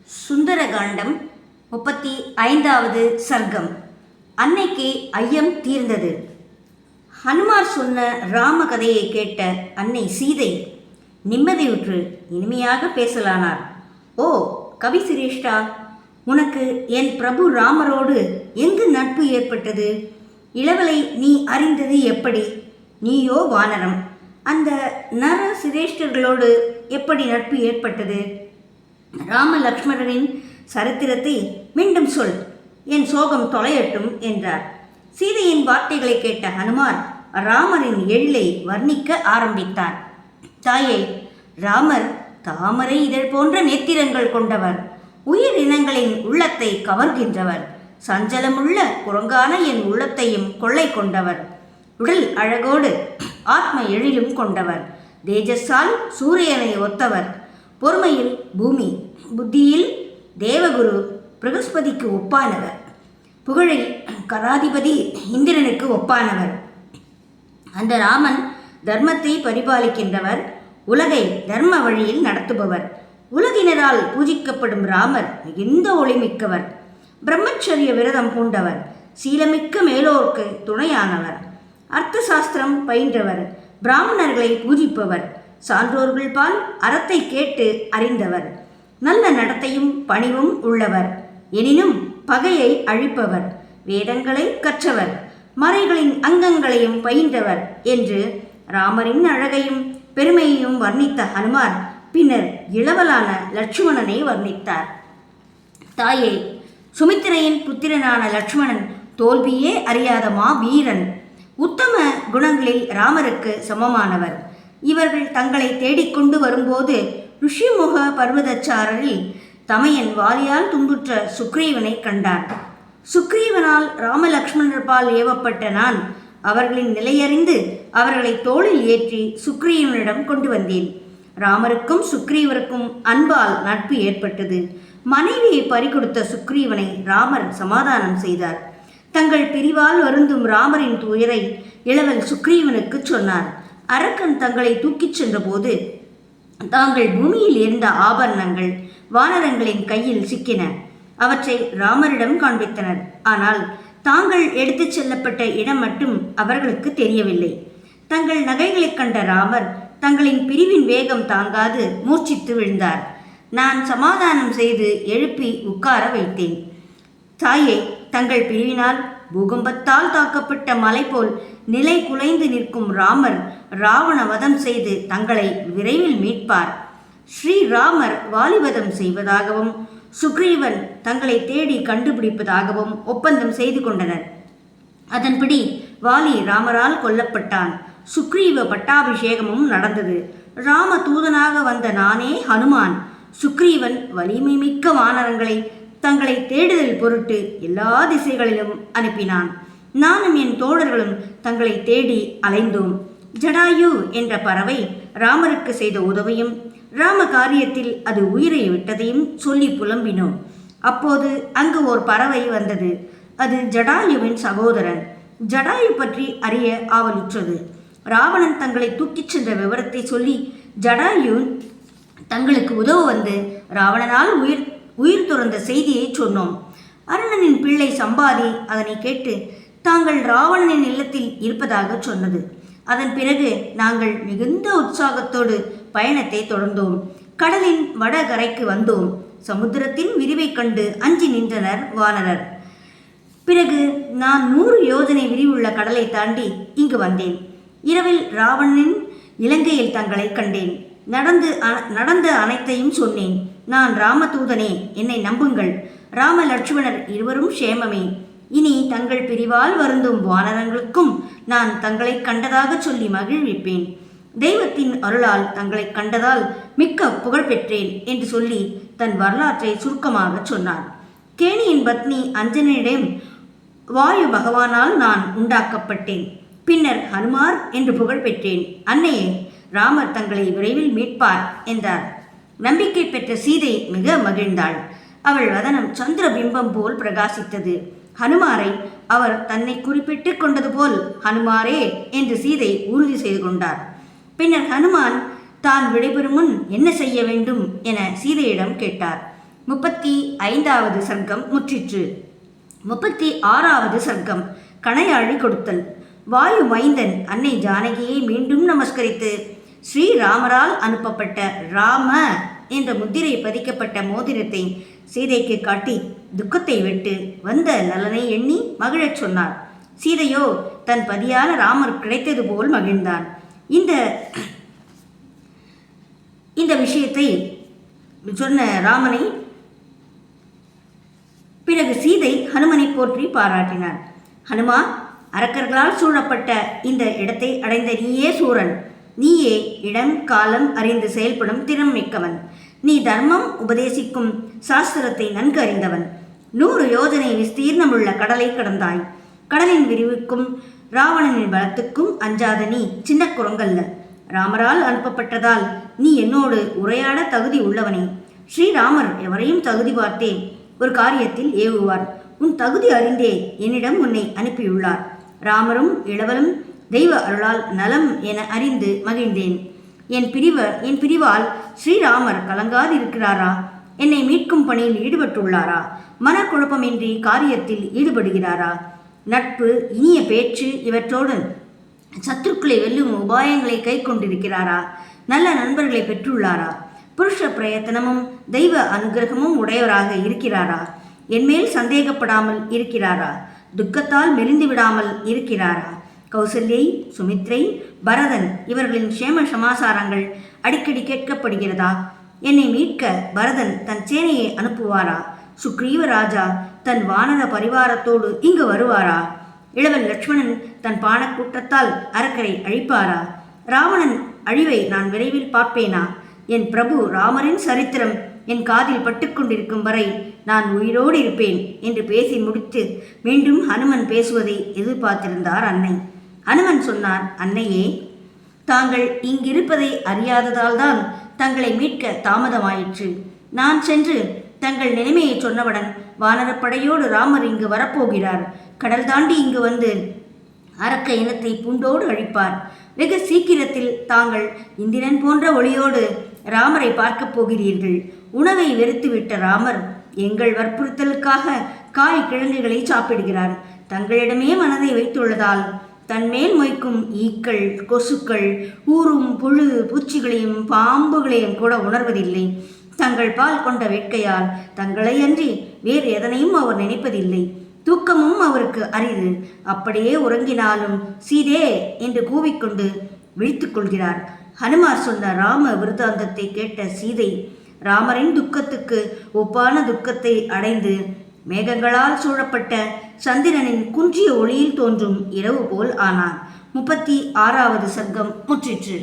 சுந்தரகாண்டம் 35வது சர்க்கம். அன்னைக்கு ஐயம் தீர்ந்தது. ஹனுமார் சொன்ன ராம கதையை கேட்ட அன்னை சீதை நிம்மதியுற்று இனிமையாக பேசலானார். ஓ கவி சிரேஷ்டா, உனக்கு என் பிரபு ராமரோடு எங்கு நட்பு ஏற்பட்டது? இளவலை நீ அறிந்தது எப்படி? நீயோ வானரம், அந்த நர சிரேஷ்டர்களோடு எப்படி நட்பு ஏற்பட்டது? ராம லக்ஷ்மணரின் சரித்திரத்தை மீண்டும் சொல், என் சோகம் தொலையட்டும் என்றார். சீதையின் வார்த்தைகளை கேட்ட ஹனுமார் ராமரின் எழிலை வர்ணிக்க ஆரம்பித்தார். தாயே, ராமர் தாமரை இதழ் போன்ற நேத்திரங்கள் கொண்டவர், உயிர் இனங்களின் உள்ளத்தை கவர்கின்றவர், சஞ்சலமுள்ள குரங்கான என் உள்ளத்தையும் கொள்ளை கொண்டவர், உடல் அழகோடு ஆத்ம எழிலும் கொண்டவர், தேஜஸால் சூரியனை ஒத்தவர், பொறுமையில் பூமி, புத்தியில் தேவகுரு பிரகஸ்பதிக்கு ஒப்பானவர், புகழில் கராதிபதி இந்திரனுக்கு ஒப்பானவர். அந்த ராமன் தர்மத்தை பரிபாலிக்கின்றவர், உலகை தர்ம வழியில் நடத்துபவர். உலகினரால் பூஜிக்கப்படும் ராமர் மிகுந்த ஒளிமிக்கவர், பிரம்மச்சரிய விரதம் பூண்டவர், சீலமிக்க மேலோர்க்கு துணையானவர், அர்த்த சாஸ்திரம் பயின்றவர், பிராமணர்களை பூஜிப்பவர், சான்றோர்கள் பால் அறத்தை கேட்டு அறிந்தவர், நல்ல நடத்தையும் பணிவும் உள்ளவர், எனினும் பகையை அழிப்பவர், வேதங்களை கற்றவர், மறைகளின் அங்கங்களையும் பயின்றவர் என்று ராமரின் அழகையும் பெருமையையும் வர்ணித்த ஹனுமார் பின்னர் இளவலான லட்சுமணனை வர்ணித்தார். தாயே, சுமித்திரையின் புத்திரனான லட்சுமணன் தோல்வியே அறியாத மா வீரன், உத்தம குணங்களில் ராமருக்கு சமமானவர். இவர்கள் தங்களை தேடிக்கொண்டு வரும்போது ருஷிமுக பர்வதச்சாரரில் தமையன் வாலியால் துன்புற்ற சுக்ரீவனை கண்டார். சுக்ரீவனால் ராமலக்ஷ்மணர் பால் ஏவப்பட்ட நான் அவர்களின் நிலையறிந்து அவர்களை தோளில் ஏற்றி சுக்ரீவனிடம் கொண்டு வந்தேன். ராமருக்கும் சுக்ரீவருக்கும் அன்பால் நட்பு ஏற்பட்டது. மனைவியை பறிகொடுத்த சுக்ரீவனை ராமர் சமாதானம் செய்தார். தங்கள் பிரிவால் வருந்தும் ராமரின் துயரை இளவல் சுக்ரீவனுக்கு சொன்னார். அரக்கன் தங்களை தூக்கிச் சென்றபோது தாங்கள் பூமியில் இருந்த ஆபரணங்கள் வானரங்களின் கையில் சிக்கின. அவற்றை ராமரிடம் காண்பித்தனர். ஆனால் தாங்கள் எடுத்துச் செல்லப்பட்ட இடம் மட்டும் அவர்களுக்கு தெரியவில்லை. தங்கள் நகைகளைக் கண்ட ராமர் தங்களின் பிரிவின் வேகம் தாங்காது மூர்ச்சித்து விழுந்தார். நான் சமாதானம் செய்து எழுப்பி உட்கார வைத்தேன். தாயே, தங்கள் பிரிவினால் பூகம்பத்தால் தாக்கப்பட்ட மலை போல் நிலை குலைந்து நிற்கும் ராமர் ராவண வதம் செய்து தங்களை விரைவில் மீட்பார். ஸ்ரீராமர் வாலிவதம் செய்வதாகவும் சுக்ரீவன் தங்களை தேடி கண்டுபிடிப்பதாகவும் ஒப்பந்தம் செய்து கொண்டனர். அதன்படி வாலி ராமரால் கொல்லப்பட்டான். சுக்ரீவ பட்டாபிஷேகமும் நடந்தது. ராம தூதனாக வந்த நானே ஹனுமான் சுக்ரீவன் வலிமை மிக்க வானரங்களை தங்களை தேடுதல் பொருட்டு எல்லா திசைகளிலும் அனுப்பினான். நானும் என் தோழர்களும் தங்களை தேடி அலைந்தோம். ஜடாயு என்ற பறவை ராமருக்கு செய்த உதவியும் ராம காரியத்தில் அது உயிரை விட்டதையும் சொல்லி புலம்பினோம். அப்போது அங்கு ஓர் பறவை வந்தது. அது ஜடாயுவின் சகோதரன். ஜடாயு பற்றி அறிய ஆவலுற்றது. ராவணன் தங்களை தூக்கிச் சென்ற விவரத்தை சொல்லி ஜடாயு தங்களுக்கு உதவ வந்து ராவணனால் உயிர் துறந்த செய்தியை சொன்னோம். அருணனின் பிள்ளை சம்பாதி அதனை கேட்டு தாங்கள் ராவணனின் இல்லத்தில் இருப்பதாக சொன்னது. அதன் பிறகு நாங்கள் மிகுந்த உற்சாகத்தோடு பயணத்தை தொடர்ந்தோம். கடலின் வடகரைக்கு வந்தோம். சமுத்திரத்தின் விரிவை கண்டு அஞ்சி நின்றனர் வானரர். பிறகு நான் 100 யோஜனை விரிவுள்ள கடலை தாண்டி இங்கு வந்தேன். இரவில் ராவணனின் இலங்கையில் தங்களை கண்டேன். நடந்த அனைத்தையும் சொன்னேன். நான் ராமதூதனே, என்னை நம்புங்கள். ராம லட்சுமணர் இருவரும் க்ஷேமமே. இனி தங்கள் பிரிவால் வருந்தும் வானரங்களுக்கும் நான் தங்களை கண்டதாக சொல்லி மகிழ்விப்பேன். தெய்வத்தின் அருளால் தங்களை கண்டதால் மிக்க புகழ் பெற்றேன் என்று சொல்லி தன் வரலாற்றை சுருக்கமாக சொன்னார். கேணியின் பத்னி அஞ்சனியிடம் வாயு பகவானால் நான் உண்டாக்கப்பட்டேன். பின்னர் ஹனுமார் என்று புகழ் பெற்றேன். அன்னையே, ராமர் தங்களை விரைவில் மீட்பார் என்றார். நம்பிக்கை பெற்ற சீதை மிக மகிழ்ந்தாள். அவள் வதனம் சந்திர பிம்பம் போல் பிரகாசித்தது. ஹனுமாரை அவர் தன்னை குறிப்பிட்டு கொண்டது போல் ஹனுமாரே என்று சீதை உறுதி செய்து கொண்டார். பின்னர் ஹனுமான் தான் விடைபெறும் முன் என்ன செய்ய வேண்டும் என சீதையிடம் கேட்டார். 35வது சர்க்கம் முற்றிற்று. 36வது சர்க்கம் கணையாழி கொடுத்தல். வாயு மைந்தன் அன்னை ஜானகியை மீண்டும் நமஸ்கரித்து ஸ்ரீராமரால் அனுப்பப்பட்ட ராம என்ற முத்திரை பதிக்கப்பட்ட மோதிரத்தை சீதைக்கு காட்டி துக்கத்தை விட்டு வந்த நலனை எண்ணி மகிழச் சொன்னார். சீதையோ தன் பதியான ராமர் கிடைத்தது போல் மகிழ்ந்தான். இந்த விஷயத்தை சொன்ன ராமனை பிறகு சீதை ஹனுமனை போற்றி பாராட்டினார். ஹனுமா, அரக்கர்களால் சூழப்பட்ட இந்த இடத்தை அடைந்த நீயே சூரன். நீயே இடம் காலம் அறிந்து செயல்படும் திறம் மிக்கவன். நீ தர்மம் உபதேசிக்கும் சாஸ்திரத்தை நன்கு அறிந்தவன். 100 யோஜனை விஸ்தீர்ணமுள்ள கடலை கடந்தாய். கடலின் விரிவுக்கும் ராவணனின் பலத்துக்கும் அஞ்சாத நீ சின்ன குரங்கல்ல. ராமரால் அனுப்பப்பட்டதால் நீ என்னோடு உரையாட தகுதி உள்ளவனே. ஸ்ரீராமர் எவரையும் தகுதி பார்த்தே ஒரு காரியத்தில் ஏவுவார். உன் தகுதி அறிந்தே என்னிடம் உன்னை அனுப்பியுள்ளார். ராமரும் இளவலும் தெய்வ அருளால் நலம் என அறிந்து மகிழ்ந்தேன். என் பிரிவால் ஸ்ரீராமர் கலங்காதிருக்கிறாரா? என்னை மீட்கும் பணியில் ஈடுபட்டுள்ளாரா? மனக்குழப்பமின்றி காரியத்தில் ஈடுபடுகிறாரா? நட்பு, இனிய பேச்சு இவற்றோடு சத்துருக்களை வெல்லும் உபாயங்களை கை கொண்டிருக்கிறாரா? நல்ல நண்பர்களை பெற்றுள்ளாரா? புருஷ பிரயத்தனமும் தெய்வ அனுகிரகமும் உடையவராக இருக்கிறாரா? என்மேல் சந்தேகப்படாமல் இருக்கிறாரா? துக்கத்தால் மெலிந்து விடாமல் இருக்கிறாரா? கௌசல்யை, சுமித்ரை, பரதன் இவர்களின் சேம சமாசாரங்கள் அடிக்கடி கேட்கப்படுகிறதா? என்னை மீட்க பரதன் தன் சேனையை அனுப்புவாரா? சுக்ரீவ ராஜா தன் வானர பரிவாரத்தோடு இங்கு வருவாரா? இளவல் லட்சுமணன் தன் பானக்கூட்டத்தால் அரக்கரை அழிப்பாரா? ராவணன் அழிவை நான் விரைவில் பார்ப்பேனா? என் பிரபு ராமரின் சரித்திரம் என் காதில் பட்டுக்கொண்டிருக்கும் வரை நான் உயிரோடு இருப்பேன் என்று பேசி முடித்து மீண்டும் ஹனுமன் பேசுவதை எதிர்பார்த்திருந்தார் அன்னை. ஹனுமன் சொன்னார், அன்னையே, தாங்கள் இங்கிருப்பதை அறியாததால் தான் தங்களை மீட்க தாமதமாயிற்று. நான் சென்று தங்கள் நிலைமையை சொன்னவுடன் வானரப்படையோடு ராமர் இங்கு வரப்போகிறார். கடல் தாண்டி இங்கு வந்து அரக்க இனத்தை பூண்டோடு அழிப்பார். வெகு சீக்கிரத்தில் தாங்கள் இந்திரன் போன்ற ஒளியோடு ராமரை பார்க்கப் போகிறீர்கள். உணவை வெறுத்துவிட்ட ராமர் எங்கள் வற்புறுத்தலுக்காக காய் கிழங்குகளை சாப்பிடுகிறார். தங்களிடமே மனதை வைத்துள்ளதால் தன்மேல் மொய்க்கும் ஈக்கள், கொசுக்கள், ஊறும் புழு பூச்சிகளையும் பாம்புகளையும் கூட உணர்வதில்லை. தங்கள் பால் கொண்ட வேட்கையால் தங்களை அன்றி வேறு எதனையும் அவர் நினைப்பதில்லை. தூக்கமும் அவருக்கு அரிது. அப்படியே உறங்கினாலும் சீதே என்று கூவிக்கொண்டு விழித்துக் கொள்கிறார். ஹனுமார் சொன்ன ராம விருத்தாந்தத்தை கேட்ட சீதை ராமரின் துக்கத்துக்கு ஒப்பான துக்கத்தை அடைந்து மேகங்களால் சூழப்பட்ட சந்திரனின் குன்றிய ஒளியில் தோன்றும் இரவு போல் ஆனார். 36வது சர்க்கம் முற்றிற்று.